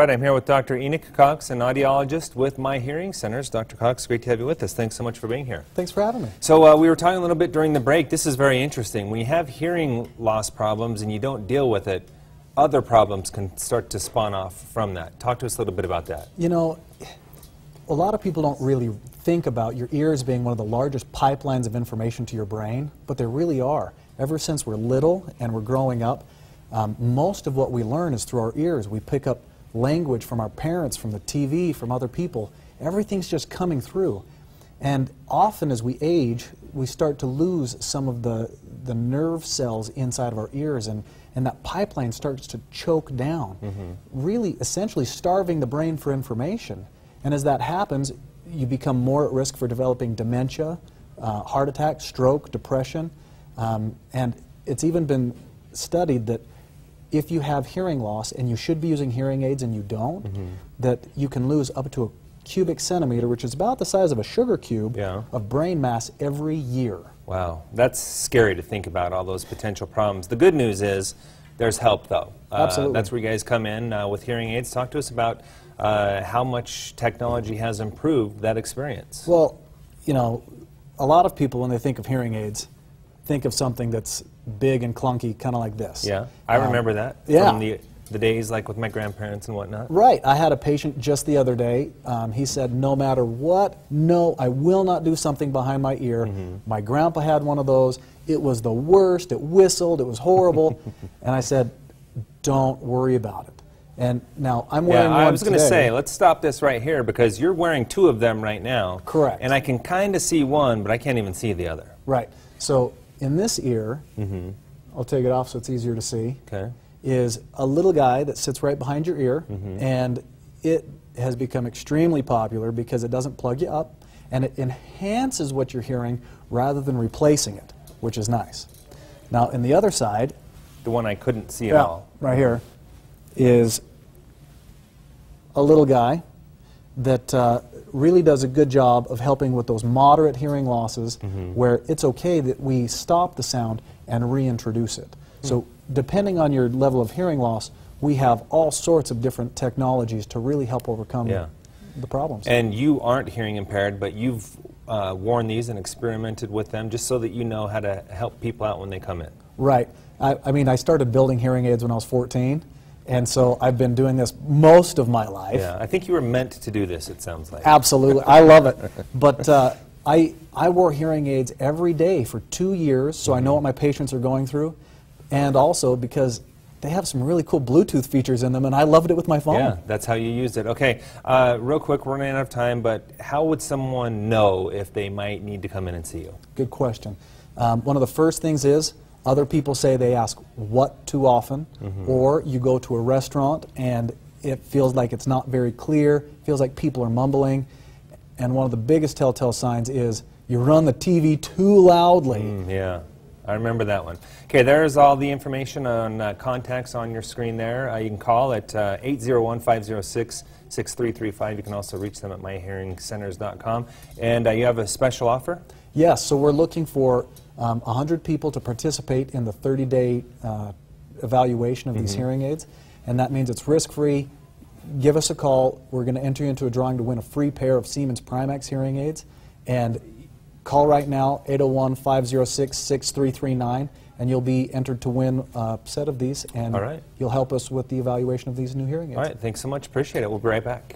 Right, I'm here with Dr. Enoch Cox, an audiologist with MyHearingCenters. Dr. Cox, great to have you with us. Thanks so much for being here. Thanks for having me. So we were talking a little bit during the break. This is very interesting. When you have hearing loss problems and you don't deal with it, other problems can start to spawn off from that. Talk to us a little bit about that. You know, a lot of people don't really think about your ears being one of the largest pipelines of information to your brain, but they really are. Ever since we're little and we're growing up, most of what we learn is through our ears. We pick up language from our parents, from the TV, from other people. Everything's just coming through. And often as we age, we start to lose some of the nerve cells inside of our ears, and that pipeline starts to choke down, really essentially starving the brain for information. And as that happens, you become more at risk for developing dementia, heart attack, stroke, depression. And it's even been studied that if you have hearing loss and you should be using hearing aids and you don't, that you can lose up to a cubic centimeter, which is about the size of a sugar cube, of brain mass every year. Wow, that's scary to think about, all those potential problems. The good news is there's help, though. Absolutely. That's where you guys come in with hearing aids. Talk to us about how much technology has improved that experience. Well, you know, a lot of people, when they think of hearing aids, think of something that's big and clunky, kind of like this. Yeah, I remember that from the days like with my grandparents and whatnot. Right. I had a patient just the other day. He said, no matter what, no, I will not do something behind my ear. My grandpa had one of those. It was the worst. It whistled. It was horrible. And I said, don't worry about it. And now I'm wearing one I was going to today. say, let's stop this right here because you're wearing two of them right now. Correct. And I can kind of see one, but I can't even see the other. Right. So in this ear, I'll take it off so it's easier to see, is a little guy that sits right behind your ear, and it has become extremely popular because it doesn't plug you up, and it enhances what you're hearing rather than replacing it, which is nice. Now, in the other side, the one I couldn't see at all, right here, is a little guy that really does a good job of helping with those moderate hearing losses where it's okay that we stop the sound and reintroduce it. So depending on your level of hearing loss, we have all sorts of different technologies to really help overcome the problems. And you aren't hearing impaired, but you've worn these and experimented with them just so that you know how to help people out when they come in. Right. I mean, I started building hearing aids when I was 14. And so I've been doing this most of my life. Yeah, I think you were meant to do this, it sounds like. Absolutely. I love it. But I wore hearing aids every day for 2 years, so I know what my patients are going through. And also because they have some really cool Bluetooth features in them, and I loved it with my phone. Yeah, that's how you used it. Okay, real quick, we're running out of time, but how would someone know if they might need to come in and see you? Good question. One of the first things is, other people say they ask what too often, or you go to a restaurant and it feels like it's not very clear, feels like people are mumbling, and one of the biggest telltale signs is you run the TV too loudly. Yeah, I remember that one. Okay, there's all the information on contacts on your screen there. You can call at 801-506-6335. You can also reach them at myhearingcenters.com. And you have a special offer? Yes, so we're looking for 100 people to participate in the 30-day evaluation of these hearing aids, and that means it's risk-free. Give us a call. We're going to enter you into a drawing to win a free pair of Siemens Primax hearing aids, and call right now, 801-506-6339, and you'll be entered to win a set of these, and you'll help us with the evaluation of these new hearing aids. All right, thanks so much. Appreciate it. We'll be right back.